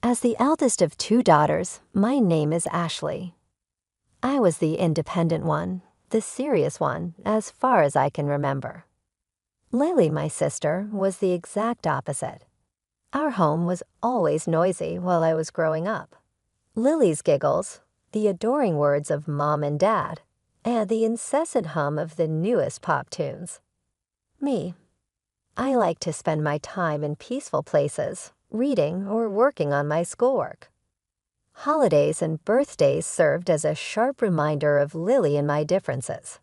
As the eldest of two daughters, my name is Ashley. I was the independent one, the serious one, as far as I can remember. Lily, my sister, was the exact opposite. Our home was always noisy while I was growing up. Lily's giggles, the adoring words of Mom and Dad, and the incessant hum of the newest pop tunes. Me, I like to spend my time in peaceful places, reading or working on my schoolwork. Holidays and birthdays served as a sharp reminder of Lily and my differences.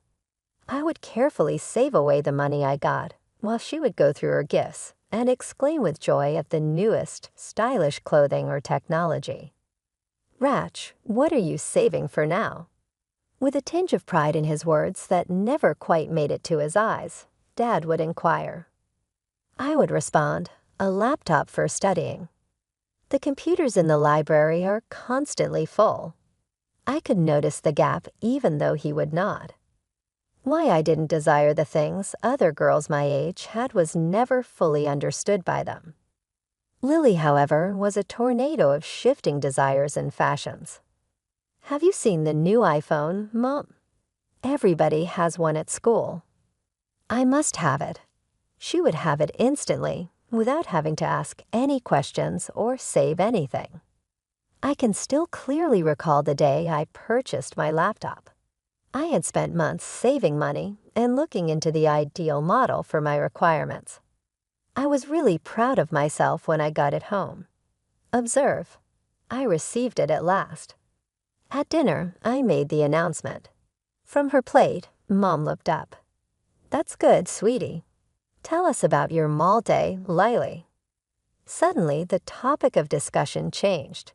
I would carefully save away the money I got, while she would go through her gifts and exclaim with joy at the newest, stylish clothing or technology. "Ratch, what are you saving for now?" With a tinge of pride in his words that never quite made it to his eyes, Dad would inquire. I would respond, "A laptop for studying." The computers in the library are constantly full. I could notice the gap even though he would not. Why I didn't desire the things other girls my age had was never fully understood by them. Lily, however, was a tornado of shifting desires and fashions. "Have you seen the new iPhone, Mom? Everybody has one at school." I must have it. She would have it instantly, without having to ask any questions or save anything. I can still clearly recall the day I purchased my laptop. I had spent months saving money and looking into the ideal model for my requirements. I was really proud of myself when I got it home. Observe, I received it at last. At dinner, I made the announcement. From her plate, Mom looked up. "That's good, sweetie. Tell us about your mall day, Lily." Suddenly, the topic of discussion changed.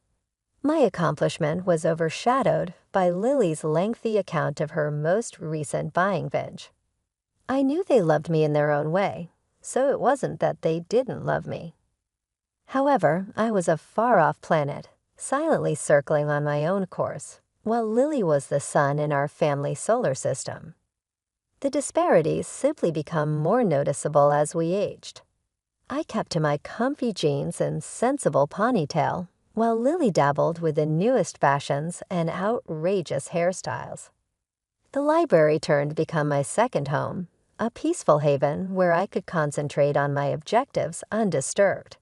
My accomplishment was overshadowed by Lily's lengthy account of her most recent buying binge. I knew they loved me in their own way, so it wasn't that they didn't love me. However, I was a far-off planet, silently circling on my own course, while Lily was the sun in our family solar system. The disparities simply become more noticeable as we aged. I kept to my comfy jeans and sensible ponytail, while Lily dabbled with the newest fashions and outrageous hairstyles. The library turned to become my second home, a peaceful haven where I could concentrate on my objectives undisturbed.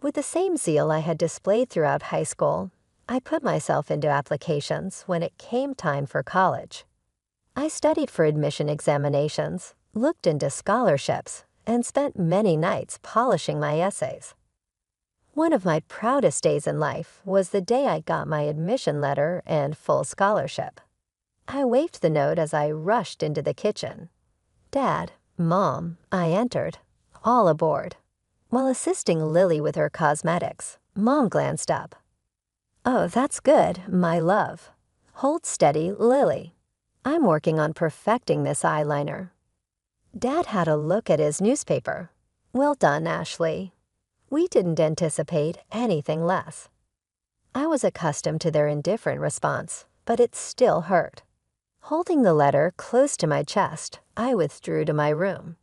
With the same zeal I had displayed throughout high school, I put myself into applications when it came time for college. I studied for admission examinations, looked into scholarships, and spent many nights polishing my essays. One of my proudest days in life was the day I got my admission letter and full scholarship. I waved the note as I rushed into the kitchen. Dad, Mom, I entered, all aboard. While assisting Lily with her cosmetics, Mom glanced up. "Oh, that's good, my love. Hold steady, Lily. I'm working on perfecting this eyeliner." Dad had a look at his newspaper. "Well done, Ashley." We didn't anticipate anything less. I was accustomed to their indifferent response, but it still hurt. Holding the letter close to my chest, I withdrew to my room.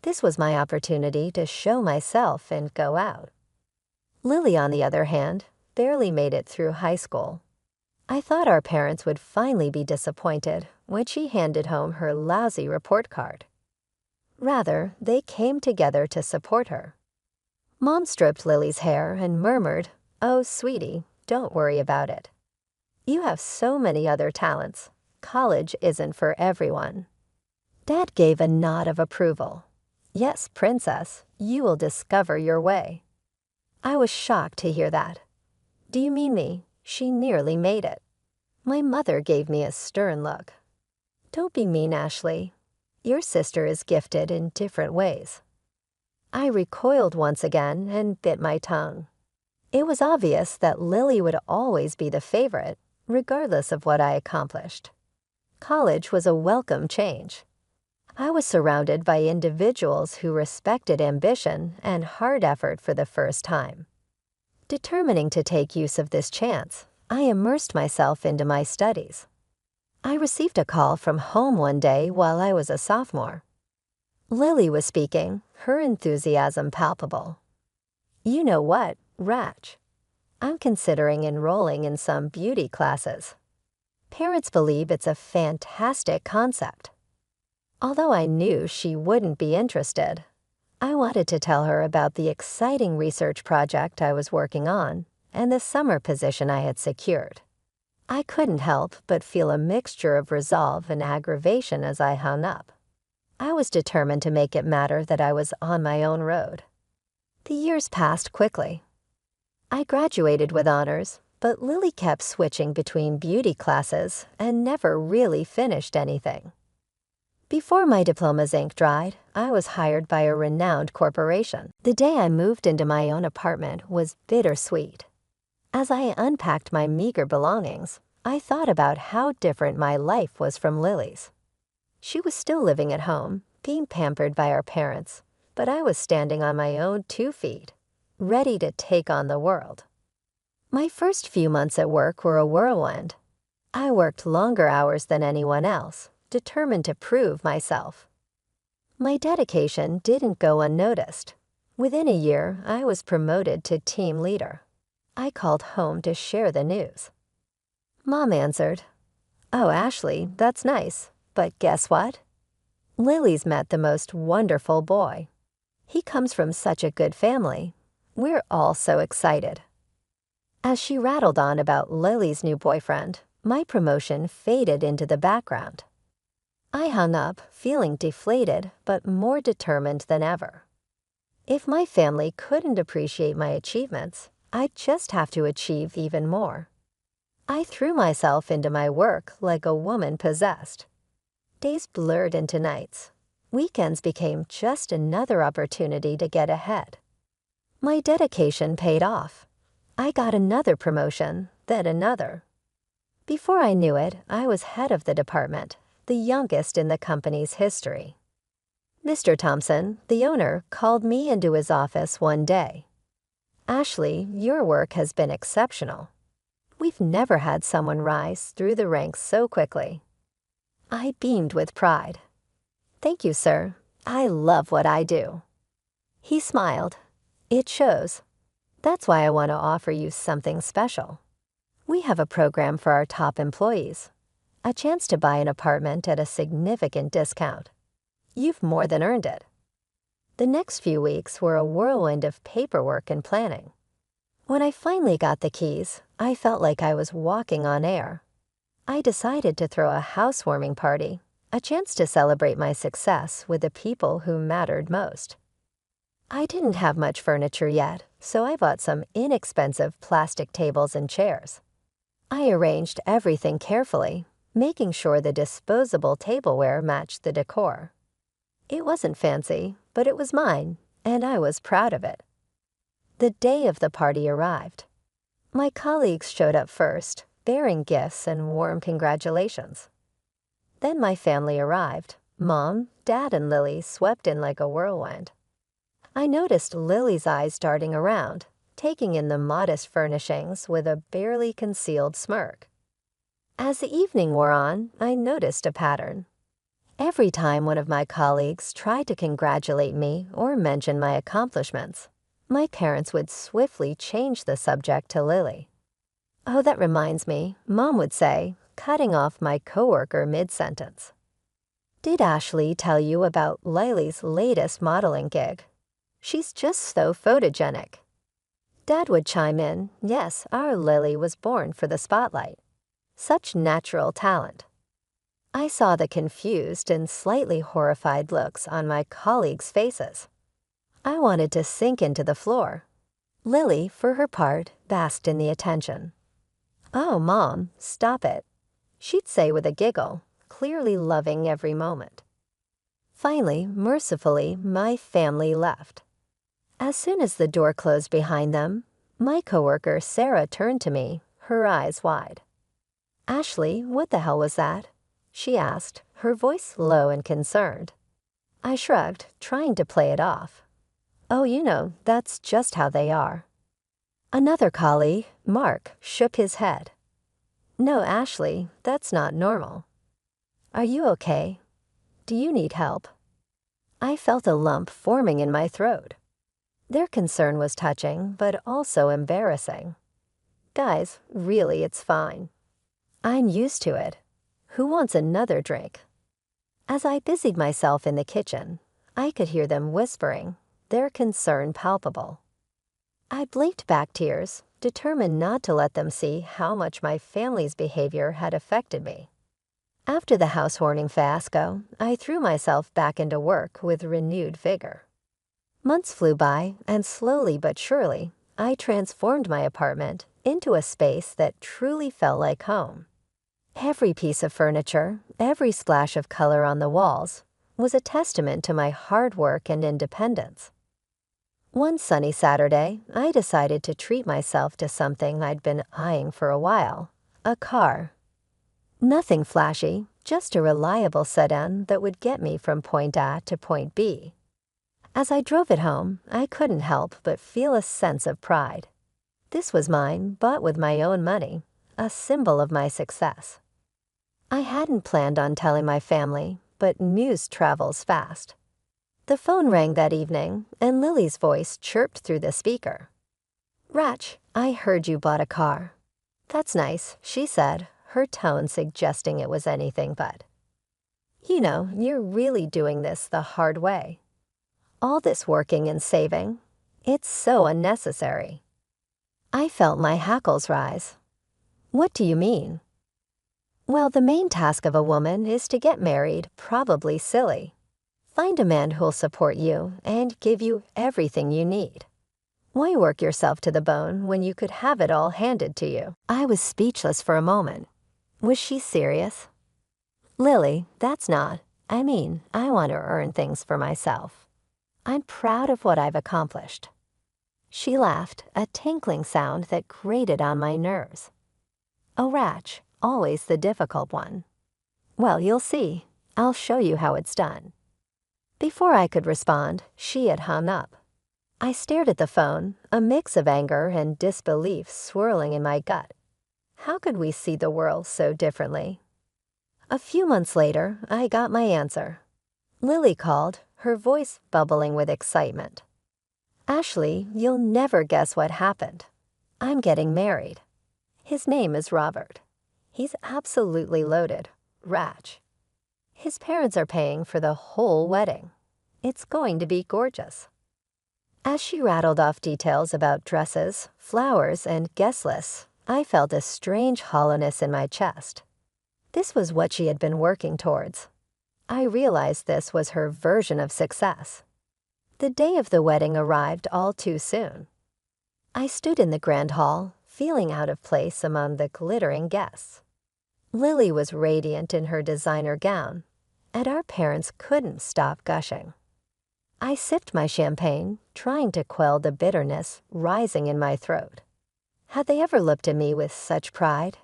This was my opportunity to show myself and go out. Lily, on the other hand, barely made it through high school. I thought our parents would finally be disappointed when she handed home her lousy report card. Rather, they came together to support her. Mom stroked Lily's hair and murmured, "Oh, sweetie, don't worry about it. You have so many other talents. College isn't for everyone." Dad gave a nod of approval. "Yes, princess, you will discover your way." I was shocked to hear that. "Do you mean me? She nearly made it." My mother gave me a stern look. "Don't be mean, Ashley. Your sister is gifted in different ways." I recoiled once again and bit my tongue. It was obvious that Lily would always be the favorite, regardless of what I accomplished. College was a welcome change. I was surrounded by individuals who respected ambition and hard effort for the first time. Determining to take use of this chance, I immersed myself into my studies. I received a call from home one day while I was a sophomore. Lily was speaking, her enthusiasm palpable. "You know what, Ratch? I'm considering enrolling in some beauty classes. Parents believe it's a fantastic concept. Although I knew she wouldn't be interested, I wanted to tell her about the exciting research project I was working on and the summer position I had secured. I couldn't help but feel a mixture of resolve and aggravation as I hung up. I was determined to make it matter that I was on my own road. The years passed quickly. I graduated with honors, but Lily kept switching between beauty classes and never really finished anything. Before my diploma's ink dried, I was hired by a renowned corporation. The day I moved into my own apartment was bittersweet. As I unpacked my meager belongings, I thought about how different my life was from Lily's. She was still living at home, being pampered by our parents, but I was standing on my own 2 feet, ready to take on the world. My first few months at work were a whirlwind. I worked longer hours than anyone else, determined to prove myself. My dedication didn't go unnoticed. Within a year, I was promoted to team leader. I called home to share the news. Mom answered, "Oh, Ashley, that's nice, but guess what? Lily's met the most wonderful boy. He comes from such a good family. We're all so excited." As she rattled on about Lily's new boyfriend, my promotion faded into the background. I hung up, feeling deflated but more determined than ever. If my family couldn't appreciate my achievements, I'd just have to achieve even more. I threw myself into my work like a woman possessed. Days blurred into nights. Weekends became just another opportunity to get ahead. My dedication paid off. I got another promotion, then another. Before I knew it, I was head of the department, the youngest in the company's history. Mr. Thompson, the owner, called me into his office one day. "Ashley, your work has been exceptional. We've never had someone rise through the ranks so quickly." I beamed with pride. "Thank you, sir. I love what I do." He smiled. "It shows. That's why I want to offer you something special. We have a program for our top employees, a chance to buy an apartment at a significant discount. You've more than earned it." The next few weeks were a whirlwind of paperwork and planning. When I finally got the keys, I felt like I was walking on air. I decided to throw a housewarming party, a chance to celebrate my success with the people who mattered most. I didn't have much furniture yet, so I bought some inexpensive plastic tables and chairs. I arranged everything carefully, making sure the disposable tableware matched the decor. It wasn't fancy, but it was mine, and I was proud of it. The day of the party arrived. My colleagues showed up first, bearing gifts and warm congratulations. Then my family arrived. Mom, Dad, and Lily swept in like a whirlwind. I noticed Lily's eyes darting around, taking in the modest furnishings with a barely concealed smirk. As the evening wore on, I noticed a pattern. Every time one of my colleagues tried to congratulate me or mention my accomplishments, my parents would swiftly change the subject to Lily. "Oh, that reminds me," Mom would say, cutting off my coworker mid-sentence. "Did Ashley tell you about Lily's latest modeling gig? She's just so photogenic." Dad would chime in, "Yes, our Lily was born for the spotlight. Such natural talent." I saw the confused and slightly horrified looks on my colleagues' faces. I wanted to sink into the floor. Lily, for her part, basked in the attention. "Oh, Mom, stop it," she'd say with a giggle, clearly loving every moment. Finally, mercifully, my family left. As soon as the door closed behind them, my coworker Sarah turned to me, her eyes wide. "Ashley, what the hell was that?" she asked, her voice low and concerned. I shrugged, trying to play it off. "Oh, you know, that's just how they are." Another colleague, Mark, shook his head. "No, Ashley, that's not normal. Are you okay? Do you need help?" I felt a lump forming in my throat. Their concern was touching, but also embarrassing. Guys, really, it's fine. I'm used to it. Who wants another drink? As I busied myself in the kitchen, I could hear them whispering, their concern palpable. I blinked back tears, determined not to let them see how much my family's behavior had affected me. After the house-warming fiasco, I threw myself back into work with renewed vigor. Months flew by, and slowly but surely, I transformed my apartment into a space that truly felt like home. Every piece of furniture, every splash of color on the walls, was a testament to my hard work and independence. One sunny Saturday, I decided to treat myself to something I'd been eyeing for a while, a car. Nothing flashy, just a reliable sedan that would get me from point A to point B. As I drove it home, I couldn't help but feel a sense of pride. This was mine, bought with my own money, a symbol of my success. I hadn't planned on telling my family, but news travels fast. The phone rang that evening, and Lily's voice chirped through the speaker. "Ratch, I heard you bought a car." "That's nice," she said, her tone suggesting it was anything but. "You know, you're really doing this the hard way. All this working and saving, it's so unnecessary." I felt my hackles rise. "What do you mean?" "Well, the main task of a woman is to get married, probably silly. Find a man who'll support you and give you everything you need. Why work yourself to the bone when you could have it all handed to you?" I was speechless for a moment. Was she serious? "Lily, that's not. I mean, I want to earn things for myself. I'm proud of what I've accomplished." She laughed, a tinkling sound that grated on my nerves. "Oh, Ratch, always the difficult one. Well, you'll see. I'll show you how it's done." Before I could respond, she had hung up. I stared at the phone, a mix of anger and disbelief swirling in my gut. How could we see the world so differently? A few months later, I got my answer. Lily called, her voice bubbling with excitement. "Ashley, you'll never guess what happened. I'm getting married. His name is Robert. He's absolutely loaded, Ratch. His parents are paying for the whole wedding. It's going to be gorgeous." As she rattled off details about dresses, flowers, and guest lists, I felt a strange hollowness in my chest. This was what she had been working towards. I realized this was her version of success. The day of the wedding arrived all too soon. I stood in the grand hall, feeling out of place among the glittering guests. Lily was radiant in her designer gown, and our parents couldn't stop gushing. I sipped my champagne, trying to quell the bitterness rising in my throat. Had they ever looked at me with such pride?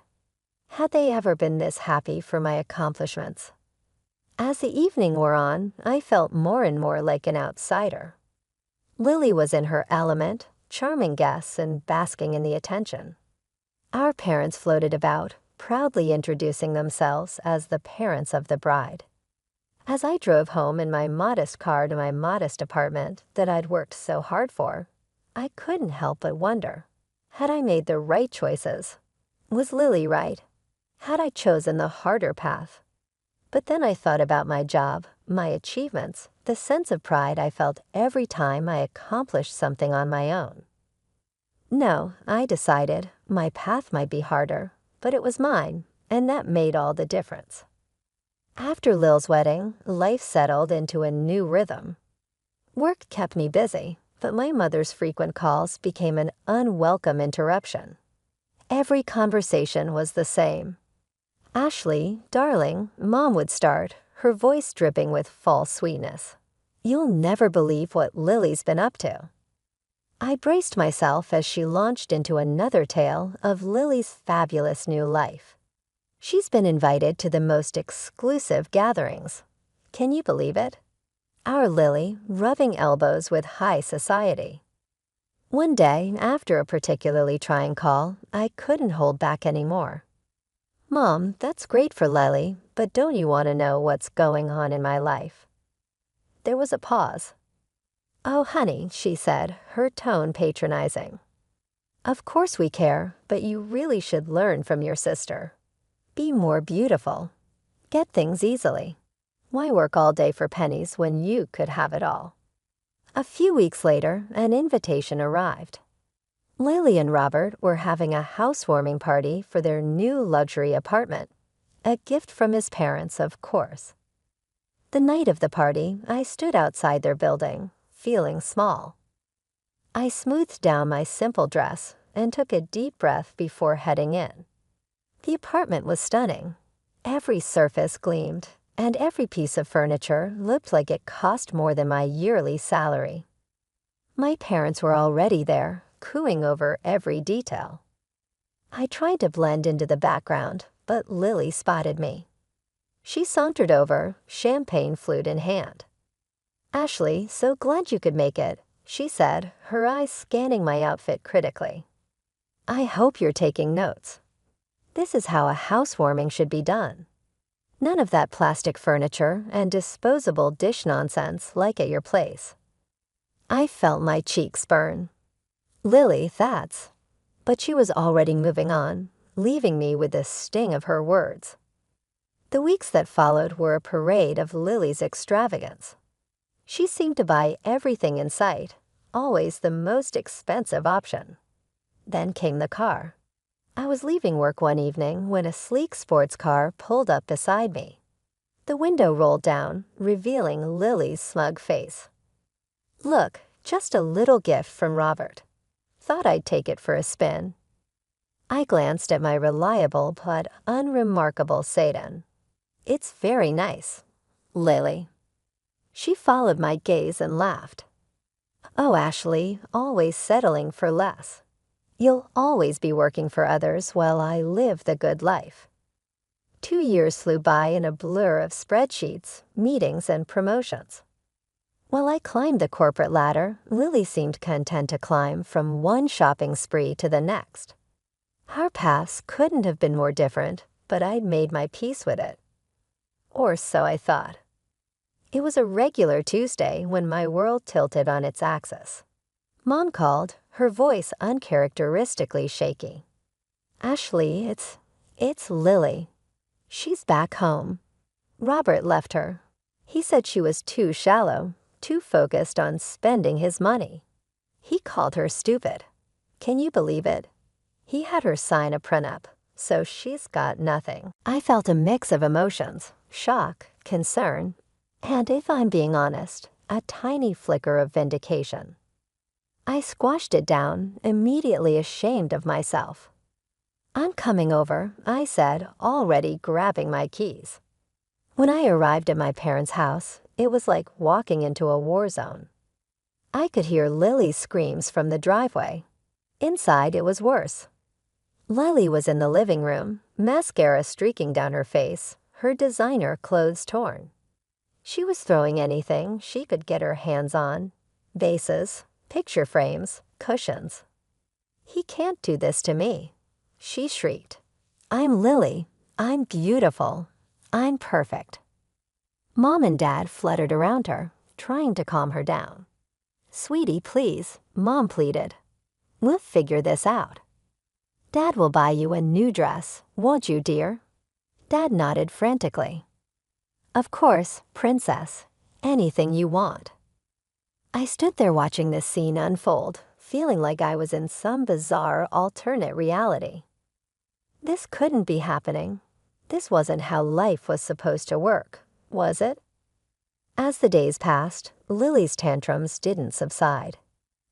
Had they ever been this happy for my accomplishments? As the evening wore on, I felt more and more like an outsider. Lily was in her element, charming guests and basking in the attention. Our parents floated about, proudly introducing themselves as the parents of the bride. As I drove home in my modest car to my modest apartment that I'd worked so hard for, I couldn't help but wonder, had I made the right choices? Was Lily right? Had I chosen the harder path? But then I thought about my job, my achievements, the sense of pride I felt every time I accomplished something on my own. No, I decided, my path might be harder, but it was mine, and that made all the difference. After Lil's wedding, life settled into a new rhythm. Work kept me busy, but my mother's frequent calls became an unwelcome interruption. Every conversation was the same. "Ashley, darling," Mom would start, her voice dripping with false sweetness. "You'll never believe what Lily's been up to." I braced myself as she launched into another tale of Lily's fabulous new life. She's been invited to the most exclusive gatherings. Can you believe it? Our Lily rubbing elbows with high society. One day, after a particularly trying call, I couldn't hold back anymore. "Mom, that's great for Lily, but don't you want to know what's going on in my life?" There was a pause. "Oh, honey," she said, her tone patronizing. Of course we care, but you really should learn from your sister. Be more beautiful. Get things easily. Why work all day for pennies when you could have it all? A few weeks later, an invitation arrived. Lily and Robert were having a housewarming party for their new luxury apartment. A gift from his parents, of course. The night of the party, I stood outside their building, feeling small. I smoothed down my simple dress and took a deep breath before heading in. The apartment was stunning. Every surface gleamed, and every piece of furniture looked like it cost more than my yearly salary. My parents were already there, cooing over every detail. I tried to blend into the background, but Lily spotted me. She sauntered over, champagne flute in hand. "Ashley, so glad you could make it," she said, her eyes scanning my outfit critically. "I hope you're taking notes. This is how a housewarming should be done. None of that plastic furniture and disposable dish nonsense like at your place." I felt my cheeks burn. "Lily, that's..." But she was already moving on, leaving me with the sting of her words. The weeks that followed were a parade of Lily's extravagance. She seemed to buy everything in sight, always the most expensive option. Then came the car. I was leaving work one evening when a sleek sports car pulled up beside me. The window rolled down, revealing Lily's smug face. "Look, just a little gift from Robert. Thought I'd take it for a spin." I glanced at my reliable but unremarkable sedan. "It's very nice, Lily." She followed my gaze and laughed. "Oh, Ashley, always settling for less. You'll always be working for others while I live the good life." 2 years flew by in a blur of spreadsheets, meetings, and promotions. While I climbed the corporate ladder, Lily seemed content to climb from one shopping spree to the next. Our paths couldn't have been more different, but I'd made my peace with it. Or so I thought. It was a regular Tuesday when my world tilted on its axis. Mom called, her voice uncharacteristically shaky. "Ashley, it's Lily. She's back home. Robert left her. He said she was too shallow, too focused on spending his money. He called her stupid. Can you believe it? He had her sign a prenup, so she's got nothing." I felt a mix of emotions, shock, concern, and if I'm being honest, a tiny flicker of vindication. I squashed it down, immediately ashamed of myself. "I'm coming over," I said, already grabbing my keys. When I arrived at my parents' house, it was like walking into a war zone. I could hear Lily's screams from the driveway. Inside, it was worse. Lily was in the living room, mascara streaking down her face, her designer clothes torn. She was throwing anything she could get her hands on: vases, picture frames, cushions. "He can't do this to me," she shrieked. "I'm Lily. I'm beautiful. I'm perfect." Mom and Dad fluttered around her, trying to calm her down. "Sweetie, please," Mom pleaded. "We'll figure this out. Dad will buy you a new dress, won't you, dear?" Dad nodded frantically. "Of course, princess. Anything you want." I stood there watching this scene unfold, feeling like I was in some bizarre alternate reality. This couldn't be happening. This wasn't how life was supposed to work, was it? As the days passed, Lily's tantrums didn't subside.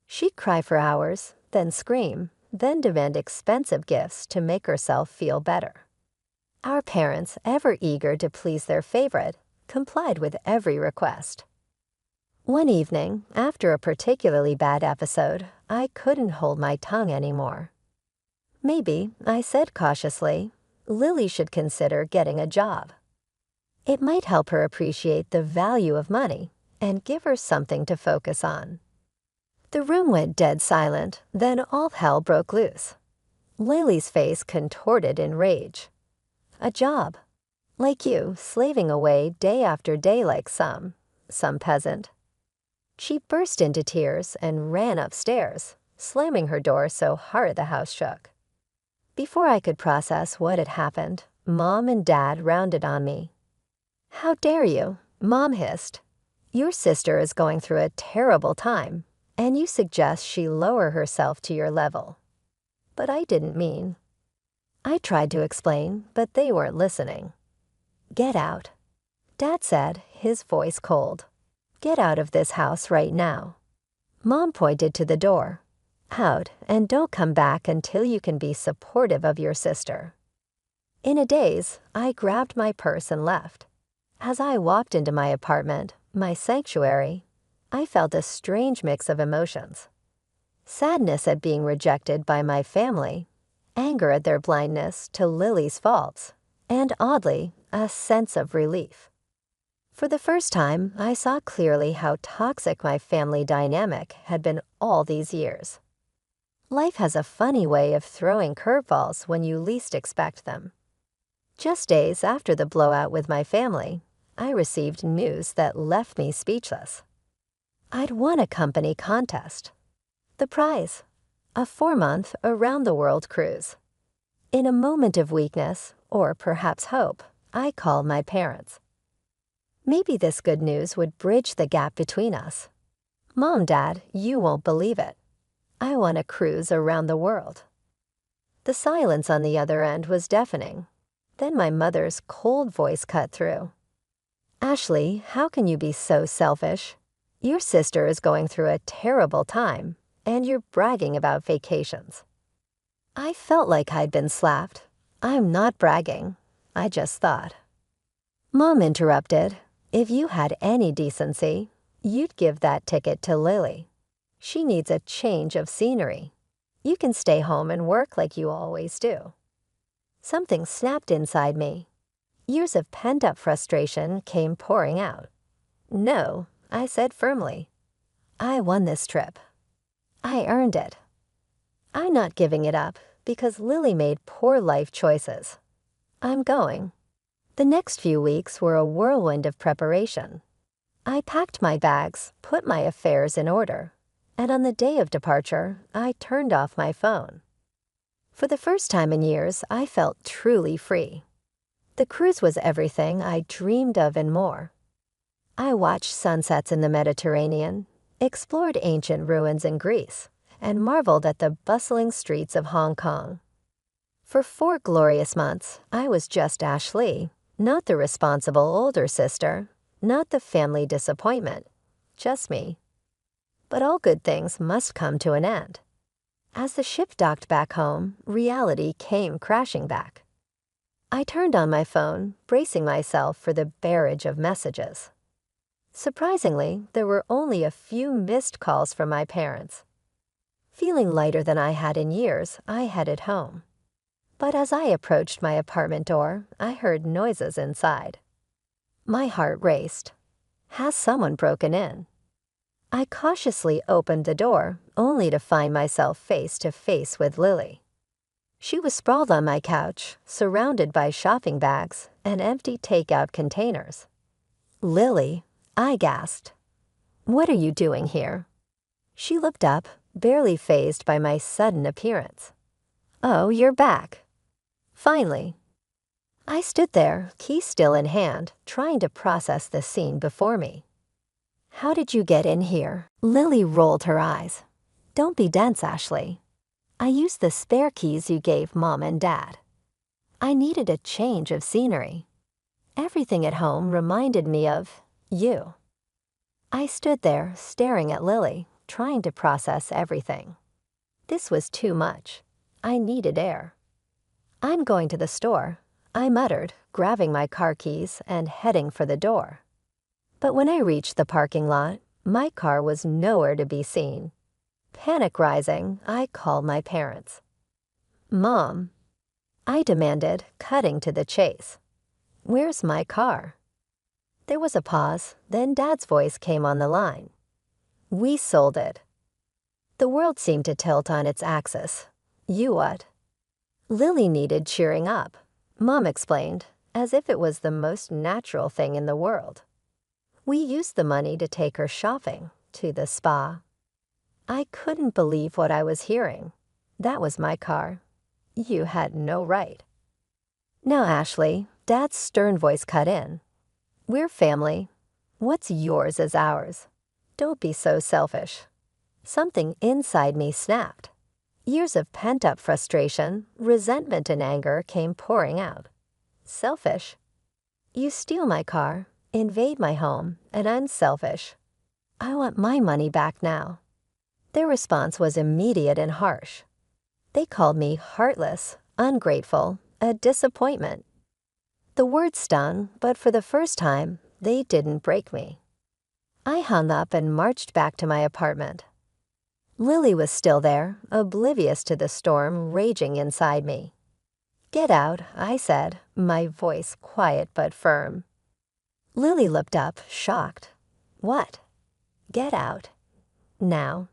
She'd cry for hours, then scream, then demand expensive gifts to make herself feel better. Our parents, ever eager to please their favorite, complied with every request. One evening, after a particularly bad episode, I couldn't hold my tongue anymore. "Maybe," I said cautiously, "Lily should consider getting a job. It might help her appreciate the value of money and give her something to focus on." The room went dead silent, then all hell broke loose. Lily's face contorted in rage. "A job? Like you, slaving away day after day like some peasant." She burst into tears and ran upstairs, slamming her door so hard the house shook. Before I could process what had happened, Mom and Dad rounded on me. "How dare you?" Mom hissed. "Your sister is going through a terrible time, and you suggest she lower herself to your level." But I didn't mean. I tried to explain, but they weren't listening. "Get out," Dad said, his voice cold. "Get out of this house right now." Mom pointed to the door. "Out, and don't come back until you can be supportive of your sister." In a daze, I grabbed my purse and left. As I walked into my apartment, my sanctuary, I felt a strange mix of emotions. Sadness at being rejected by my family, anger at their blindness to Lily's faults, and oddly, a sense of relief. For the first time, I saw clearly how toxic my family dynamic had been all these years. Life has a funny way of throwing curveballs when you least expect them. Just days after the blowout with my family, I received news that left me speechless. I'd won a company contest. The prize, a 4-month around-the-world cruise. In a moment of weakness, or perhaps hope, I called my parents. Maybe this good news would bridge the gap between us. "Mom, Dad, you won't believe it. I won a cruise around the world." The silence on the other end was deafening. Then my mother's cold voice cut through. "Ashley, how can you be so selfish? Your sister is going through a terrible time, and you're bragging about vacations." I felt like I'd been slapped. "I'm not bragging. I just thought." Mom interrupted. "If you had any decency, you'd give that ticket to Lily. She needs a change of scenery. You can stay home and work like you always do." Something snapped inside me. Years of pent-up frustration came pouring out. "No," I said firmly. "I won this trip. I earned it. I'm not giving it up because Lily made poor life choices. I'm going." The next few weeks were a whirlwind of preparation. I packed my bags, put my affairs in order, and on the day of departure, I turned off my phone. For the first time in years, I felt truly free. The cruise was everything I dreamed of and more. I watched sunsets in the Mediterranean, explored ancient ruins in Greece, and marveled at the bustling streets of Hong Kong. For 4 glorious months, I was just Ashley, not the responsible older sister, not the family disappointment, just me. But all good things must come to an end. As the ship docked back home, reality came crashing back. I turned on my phone, bracing myself for the barrage of messages. Surprisingly, there were only a few missed calls from my parents. Feeling lighter than I had in years, I headed home. But as I approached my apartment door, I heard noises inside. My heart raced. Has someone broken in? I cautiously opened the door, only to find myself face to face with Lily. She was sprawled on my couch, surrounded by shopping bags and empty takeout containers. "Lily," I gasped. "What are you doing here?" She looked up, barely fazed by my sudden appearance. "Oh, you're back. Finally." I stood there, key still in hand, trying to process the scene before me. "How did you get in here?" Lily rolled her eyes. "Don't be dense, Ashley. I used the spare keys you gave Mom and Dad. I needed a change of scenery. Everything at home reminded me of you." I stood there, staring at Lily, trying to process everything. This was too much. I needed air. "I'm going to the store," I muttered, grabbing my car keys and heading for the door. But when I reached the parking lot, my car was nowhere to be seen. Panic rising, I called my parents. "Mom," I demanded, cutting to the chase. "Where's my car?" There was a pause, then Dad's voice came on the line. "We sold it." The world seemed to tilt on its axis. "You what?" Lily needed cheering up, Mom explained, as if it was the most natural thing in the world. "We used the money to take her shopping, to the spa." I couldn't believe what I was hearing. That was my car. You had no right. Now, Ashley, Dad's stern voice cut in. We're family. What's yours is ours. Don't be so selfish. Something inside me snapped. Years of pent-up frustration, resentment, and anger came pouring out. Selfish? You steal my car, invade my home, and I'm selfish. I want my money back now. Their response was immediate and harsh. They called me heartless, ungrateful, a disappointment. The words stung, but for the first time, they didn't break me. I hung up and marched back to my apartment. Lily was still there, oblivious to the storm raging inside me. Get out, I said, my voice quiet but firm. Lily looked up, shocked. What? Get out. Now.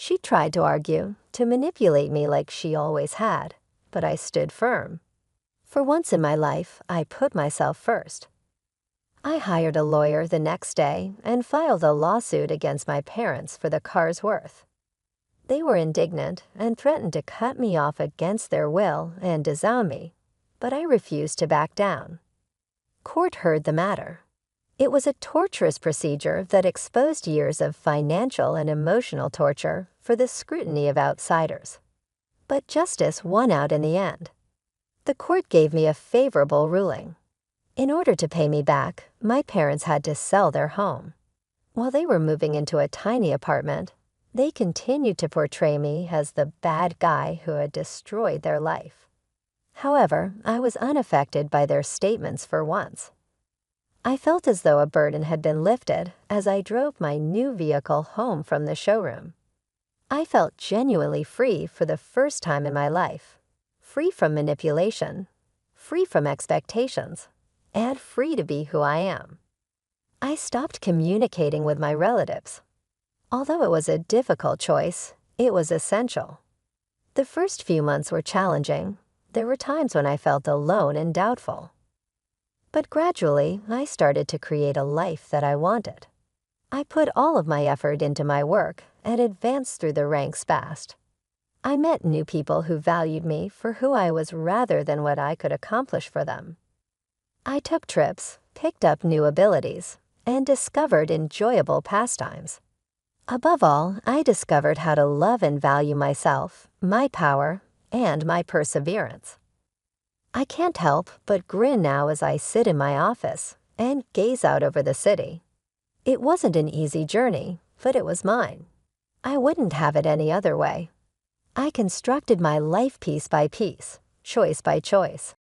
She tried to argue, to manipulate me like she always had, but I stood firm. For once in my life, I put myself first. I hired a lawyer the next day and filed a lawsuit against my parents for the car's worth. They were indignant and threatened to cut me off against their will and disown me, but I refused to back down. Court heard the matter. It was a torturous procedure that exposed years of financial and emotional torture for the scrutiny of outsiders. But justice won out in the end. The court gave me a favorable ruling. In order to pay me back, my parents had to sell their home. While they were moving into a tiny apartment, they continued to portray me as the bad guy who had destroyed their life. However, I was unaffected by their statements for once. I felt as though a burden had been lifted as I drove my new vehicle home from the showroom. I felt genuinely free for the first time in my life, free from manipulation, free from expectations, and free to be who I am. I stopped communicating with my relatives. Although it was a difficult choice, it was essential. The first few months were challenging. There were times when I felt alone and doubtful. But gradually, I started to create a life that I wanted. I put all of my effort into my work and advanced through the ranks fast. I met new people who valued me for who I was rather than what I could accomplish for them. I took trips, picked up new abilities, and discovered enjoyable pastimes. Above all, I discovered how to love and value myself, my power, and my perseverance. I can't help but grin now as I sit in my office and gaze out over the city. It wasn't an easy journey, but it was mine. I wouldn't have it any other way. I constructed my life piece by piece, choice by choice.